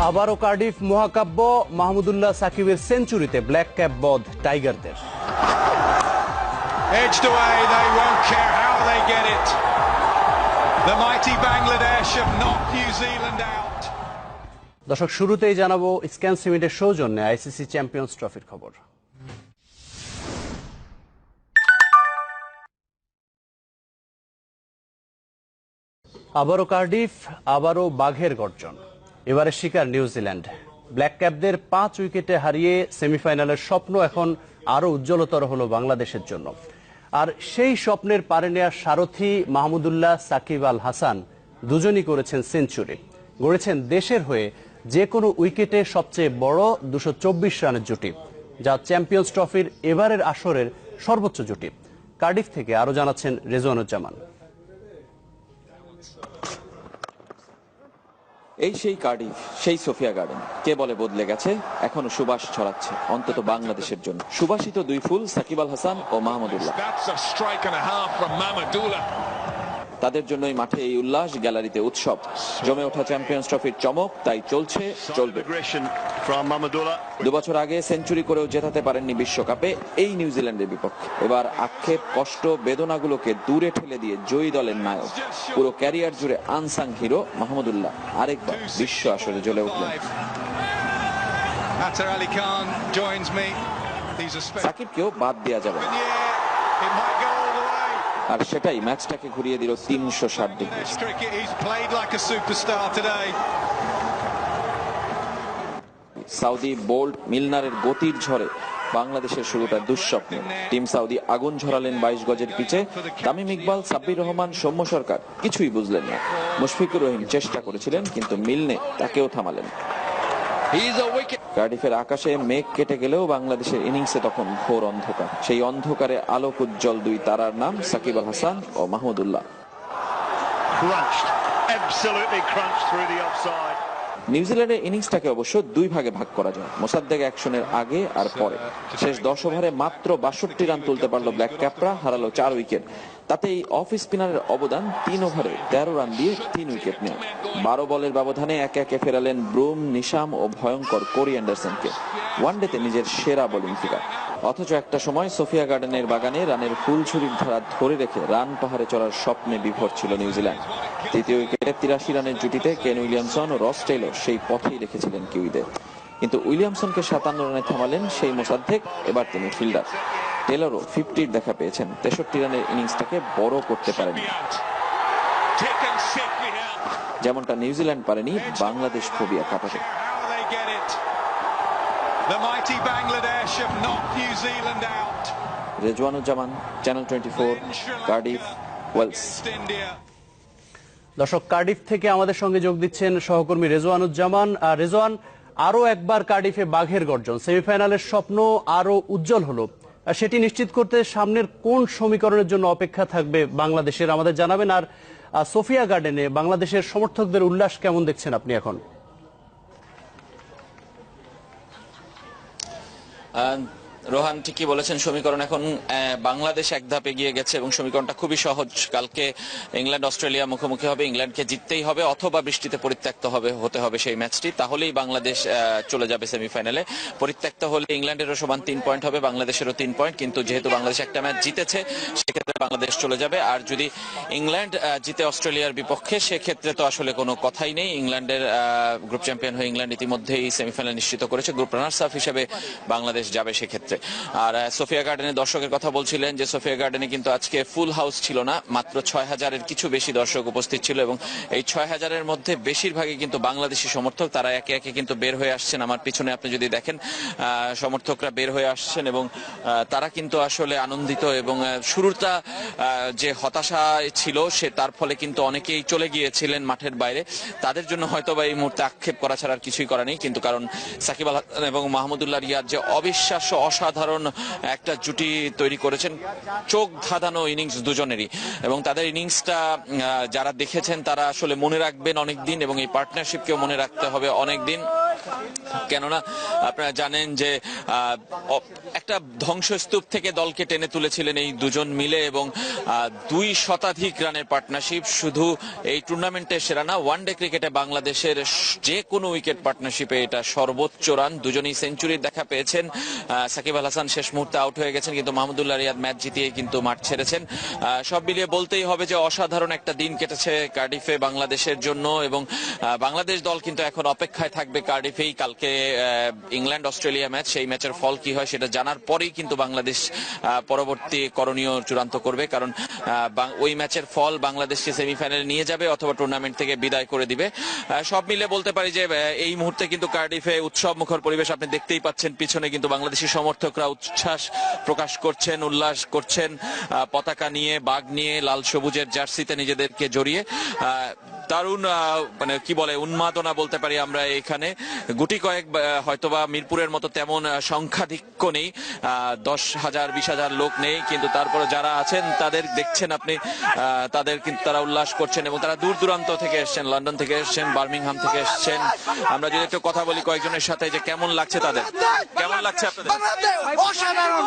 আবারও কার্ডিফ মহাকাব্য, মাহমুদুল্লাহ সাকিবের সেঞ্চুরিতে ব্ল্যাক ক্যাপ বধ টাইগারদের। Edged away, they won't care how they get it. The mighty Bangladesh have knocked New Zealand out. দর্শক, শুরুতেই জানাবো স্ক্যান সিমেন্টের সৌজন্যে আইসিসি চ্যাম্পিয়ন্স ট্রফির খবর। আবারও কার্ডিফ, আবারও বাঘের গর্জন। এবারে শিকার নিউজিল্যান্ড। ব্ল্যাক ক্যাপদের 5 উইকেটে হারিয়ে সেমিফাইনালের স্বপ্ন এখন আরো উজ্জ্বলতর হলো বাংলাদেশের জন্য। আর সেই স্বপ্নের পারে নেওয়ার সারথি মাহমুদুল্লাহ, সাকিব আল হাসান দুজনই করেছেন সেঞ্চুরি, গড়েছেন দেশের হয়ে যে কোনো উইকেটে সবচেয়ে বড় 224 রানের জুটি, যা চ্যাম্পিয়ন্স ট্রফির এবারের আসরের সর্বোচ্চ জুটি। কার্ডিফ থেকে আরো জানাচ্ছেন রেজওয়ানুজ্জামান। এই সেই কার্ডিফ, সেই সোফিয়া গার্ডেন। কে বলে বদলে গেছে, এখনো সুবাস ছড়াচ্ছে, অন্তত বাংলাদেশের জন্য। সুবাসিত দুই ফুল সাকিব আল হাসান ও মাহমুদুল্লাহ। তাদের জন্যই মাঠে এই উল্লাস, গ্যালারিতে উৎসব। জমে ওঠা চ্যাম্পিয়ন্স ট্রফির চমক তাই চলছে, চলবে। 2 বছর আগে সেঞ্চুরি করেও জেতাতে পারেননি বিশ্বকাপে এই নিউজিল্যান্ডের বিপক্ষে। এবার আক্ষেপ, কষ্ট, বেদনাগুলোকে দূরে ঠেলে দিয়ে জয়ী দলের নায়ক, পুরো ক্যারিয়ার জুড়ে আনসাং হিরো মাহমুদুল্লাহ আরেকবার বিশ্ব আসরে জ্বলে উঠলেন। সাকিবকেও বাদ দেওয়া যাবে, আর সেটাই ম্যাচটাকে ঘুরিয়ে দিল 360 ডিগ্রি। সাউদি বোল্ট মিলনারের গতির ঝড়ে বাংলাদেশের শুরুটা দুঃস্বপ্ন। টিম সাউদি আগুন ঝরালেন 22 গজের পিচে। তামিম ইকবাল, সাব্বির রহমান, সৌম্য সরকার কিছুই বুঝলেন না। মুশফিকুর রহিম চেষ্টা করেছিলেন, কিন্তু মিলনে তাকেও থামালেন। কার্ডিফের আকাশে মেঘ কেটে গেলেও বাংলাদেশের ইনিংসে তখন ঘোর অন্ধকার। সেই অন্ধকারে আলোক উজ্জ্বল দুই তারার নাম সাকিব আল হাসান ও মাহমুদুল্লাহ। নিউজিল্যান্ডের ইনিংসটাকে অবশ্য 2 ভাগে ভাগ করা যায়, মোসাদ্দেক অ্যাকশনের আগে আর পরে। শেষ 10 ওভারে মাত্র 62 রান তুলতে পারলো ব্ল্যাক ক্যাপরা, হারালো 4 উইকেট। তাতে এই অফ স্পিনারের অবদান 3 ওভারে 13 রান দিয়ে 3 উইকেট নেয়। 12 বলের ব্যবধানে একে একে ফেরালেন ব্রুম, নিশাম ও ভয়ঙ্কর কোরি অ্যান্ডারসনকে। ওয়ানডেতে নিজের সেরা বোলিং ফিগার। অথচ একটা সময় সোফিয়া গার্ডেনের বাগানে রানের ফুলঝুরির ধারা ধরে রেখে রান পাহাড়ে চড়ার স্বপ্নে বিভোর ছিল নিউজিল্যান্ড। 3য় উইকেটে 83 রানের জুটিতে কেন উইলিয়ামসন ও রস টেইলর সেই পথেই রেখেছিলেন কিউইদের। কিন্তু উইলিয়ামসনকে 57 রানে থামালেন সেই মোসাদ্দেক। এবার তিনি ফিল্ডার। টেলরও 50-র দেখা পেয়েছেন, 63 রানের ইনিংসটাকে বড় করতে পারেননি। যেমনটা নিউজিল্যান্ড পারেনি বাংলাদেশ ফোবিয়া কাটাতে। Rezwanuzzaman, channel 24, Cardiff, Wales. দর্শক, কার্ডিফ থেকে আমাদের সঙ্গে যোগ দিচ্ছেন সহকর্মী রেজওয়ানুজ্জামান। রেজওয়ান, আরো একবার কার্ডিফে বাঘের গর্জন, সেমিফাইনালের স্বপ্ন আরো উজ্জ্বল হলো। সেটি নিশ্চিত করতে সামনের কোন সমীকরণের জন্য অপেক্ষা থাকবে বাংলাদেশের, আমাদের জানাবেন। আর সোফিয়া গার্ডেনে বাংলাদেশের সমর্থকদের উল্লাস কেমন দেখছেন আপনি এখন? রোহান ঠিকই বলেছেন, সমীকরণ এখন বাংলাদেশ এক ধাপ এগিয়ে গেছে এবং সমীকরণটা খুবই সহজ। কালকে ইংল্যান্ড অস্ট্রেলিয়া মুখোমুখি হবে, ইংল্যান্ডকে জিততেই হবে অথবা বৃষ্টিতে পরিত্যক্ত হতে হবে সেই ম্যাচটি, তাহলেই বাংলাদেশ চলে যাবে সেমিফাইনালে। পরিত্যক্ত হলে ইংল্যান্ডেরও সমান 3 পয়েন্ট হবে, বাংলাদেশেরও 3 পয়েন্ট, কিন্তু যেহেতু বাংলাদেশ একটা ম্যাচ জিতেছে সেক্ষেত্রে বাংলাদেশ চলে যাবে। আর যদি ইংল্যান্ড জিতে অস্ট্রেলিয়ার বিপক্ষে, সেক্ষেত্রে তো আসলে কোনো কথাই নেই। ইংল্যান্ডের গ্রুপ চ্যাম্পিয়ন হয়ে ইংল্যান্ড ইতিমধ্যেই সেমিফাইনাল নিশ্চিত করেছে, গ্রুপ রানার্স আপ হিসেবে বাংলাদেশ যাবে সেক্ষেত্রে। আর সোফিয়া গার্ডেনের দর্শকের কথা বলছিলেন, যে সোফিয়া গার্ডেনে কিন্তু আজকে ফুল হাউস ছিল না, মাত্র 6000-এর কিছু বেশি দর্শক উপস্থিত ছিল এবং এই 6000-এর মধ্যে বেশিরভাগই কিন্তু বাংলাদেশি সমর্থক। তারা একে একে কিন্তু বের হয়ে আসছেন। আমার পিছনে আপনি যদি দেখেন, সমর্থকরা বের হয়ে আসছেন এবং তারা কিন্তু আসলে আনন্দিত। এবং শুরুটা যে হতাশা ছিল, তার ফলে কিন্তু অনেকেই চলে গিয়েছিলেন মাঠের বাইরে। তাদের জন্য হয়তো বা এই মুহূর্তে আক্ষেপ করা ছাড়া আর কিছুই করা নেই। কিন্তু কারণ সাকিব আল হাসান এবং মাহমুদুল্লাহ রিয়াদ যে অবিশ্বাস্য, অসাধারণ একটা জুটি তৈরি করেছেন, চোখ ধাঁধানো ইনিংস দুজনেরই, এবং তাদের ইনিংসটা যারা দেখেছেন তারা আসলে মনে রাখবেন অনেকদিন, এবং এই পার্টনারশিপকেও মনে রাখতে হবে অনেকদিন। কেননা আপনারা জানেন যে একটা ধ্বংসস্তূপ থেকে দলকে টেনে তুলেছিলেন এই দুজন মিলে, এবং 2 শতাধিক রানের পার্টনারশিপ। শুধু এই টুর্নামেন্টে সেরা না, ওয়ানডে ক্রিকেটে বাংলাদেশের যে কোনো উইকেট পার্টনারশিপে এটা সর্বোচ্চ রান। দুজনেই সেঞ্চুরির দেখা পেয়েছেন। সাকিব আল হাসান শেষ মুহূর্তে আউট হয়ে গেছেন, কিন্তু মাহমুদুল্লাহ রিয়াদ ম্যাচ জিতিয়ে কিন্তু মাঠ ছেড়েছেন। সব মিলিয়ে বলতেই হবে যে অসাধারণ একটা দিন কেটেছে কার্ডিফে বাংলাদেশের জন্য, এবং বাংলাদেশ দল কিন্তু এখন অপেক্ষায় থাকবে কার্ডিফেই কালকে ইংল্যান্ড অস্ট্রেলিয়া ম্যাচ। সেই ম্যাচের ফল কি হয় সেটা জানার পরেই কিন্তু বাংলাদেশ পরবর্তী করণীয় চূড়ান্ত করবে, কারণ ওই ম্যাচের ফল বাংলাদেশকে সেমিফাইনালে নিয়ে যাবে অথবা টুর্নামেন্ট থেকে বিদায় করে দিবে। সব মিলে বলতে পারি যে এই মুহূর্তে কিন্তু কার্ডিফে উৎসব মুখর পরিবেশ। আপনি দেখতেই পাচ্ছেন পিছনে কিন্তু বাংলাদেশি সমর্থকরা উচ্ছ্বাস প্রকাশ করছেন, উল্লাস করছেন, পতাকা নিয়ে, বাগ নিয়ে, লাল সবুজের জার্সিতে নিজেদেরকে জড়িয়ে। দারুণ মানে কি বলে উন্মাদনা বলতে পারি আমরা এখানে। গুটি কয়েক হয়তোবা মিরপুরের মতো তেমন সংখ্যাধিক্য নেই, 10,000 20,000 লোক নেই, কিন্তু তারপরে যারা আছেন তাদের দেখছেন আপনি, তাদের কিন্তু তারা উল্লাস করছেন, এবং তারা দূর দূরান্ত থেকে এসছেন, লন্ডন থেকে এসছেন, বার্মিংহাম থেকে এসছেন। আমরা যদি একটু কথা বলি কয়েকজনের সাথে যে কেমন লাগছে তাদের, কেমন লাগছে আপনাদের? অসাধারণ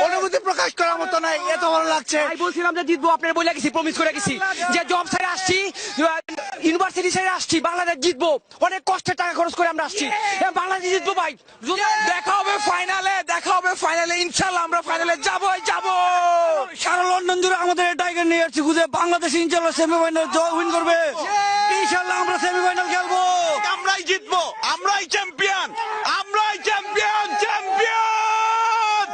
অনুভূতি প্রকাশ করার মতো নাই, এত ভালো লাগছে। আমি বলছিলাম যে জিতবো, আপনার বলে গেছি, প্রমিস করে গেছি যে জব সাইড আসছি, ইউনিভার্সিটি সাইড আসছি, বাংলাদেশ জিতবো। অনেক কষ্টের টাকা খরচ করে আমরা আসছি, বাংলাদেশ জিতবো ভাই। দেখা হবে ফাইনালে, দেখা হবে ফাইনালে, ইনশাআল্লাহ আমরা ফাইনালে যাবই যাব। সারা লন্ডন জুড়ে আমাদের টাইগার নিয়ে আসছি খুঁজে, বাংলাদেশ ইনশাআল্লাহ সেমিফাইনাল উইন করবে। ইনশাআল্লাহ আমরা সেমিফাইনাল খেলবো, আমরাই জিতবো, আমরাই চ্যাম্পিয়ন, আমরাই চ্যাম্পিয়ন, চ্যাম্পিয়ন।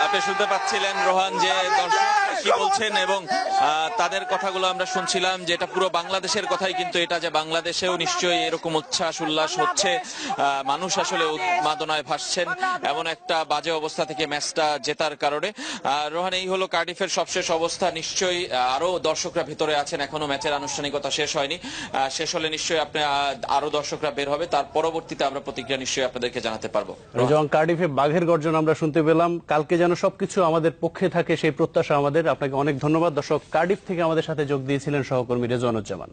আপনি শুনতে পাচ্ছিলেন রোহান যে দর্শক কি বলছেন, এবং তাদের কথাগুলো আমরা শুনছিলাম, যে এটা পুরো বাংলাদেশের কথাই, কিন্তু এটা যে বাংলাদেশেও নিশ্চয়ই এরকম উচ্ছ্বাস উল্লাস হচ্ছে, মানুষ আসলে উন্মাদনায় ভাসছেন এমন একটা বাজে অবস্থা থেকে ম্যাচটা জেতার কারণে। রোহান, এই হলো কার্ডিফের সবশেষ অবস্থা। নিশ্চয়ই আরো দর্শকরা ভিতরে আছেন, এখনো ম্যাচের আনুষ্ঠানিকতা শেষ হয়নি। শেষ হলে নিশ্চয়ই আপনি আরো দর্শকরা বের হবে, তার পরবর্তীতে আমরা প্রতিক্রিয়া নিশ্চয়ই আপনাদেরকে জানাতে পারবো। যেমন কার্ডিফে বাঘের গর্জন আমরা শুনতে পেলাম, কালকে যেন সবকিছু আমাদের পক্ষে থাকে সেই প্রত্যাশা আমাদের। আপনাকে অনেক ধন্যবাদ। দর্শক, কার্ডিফ থেকে আমাদের সাথে যোগ দিয়েছিলেন সহকর্মী রেজওয়ানুজ্জামান।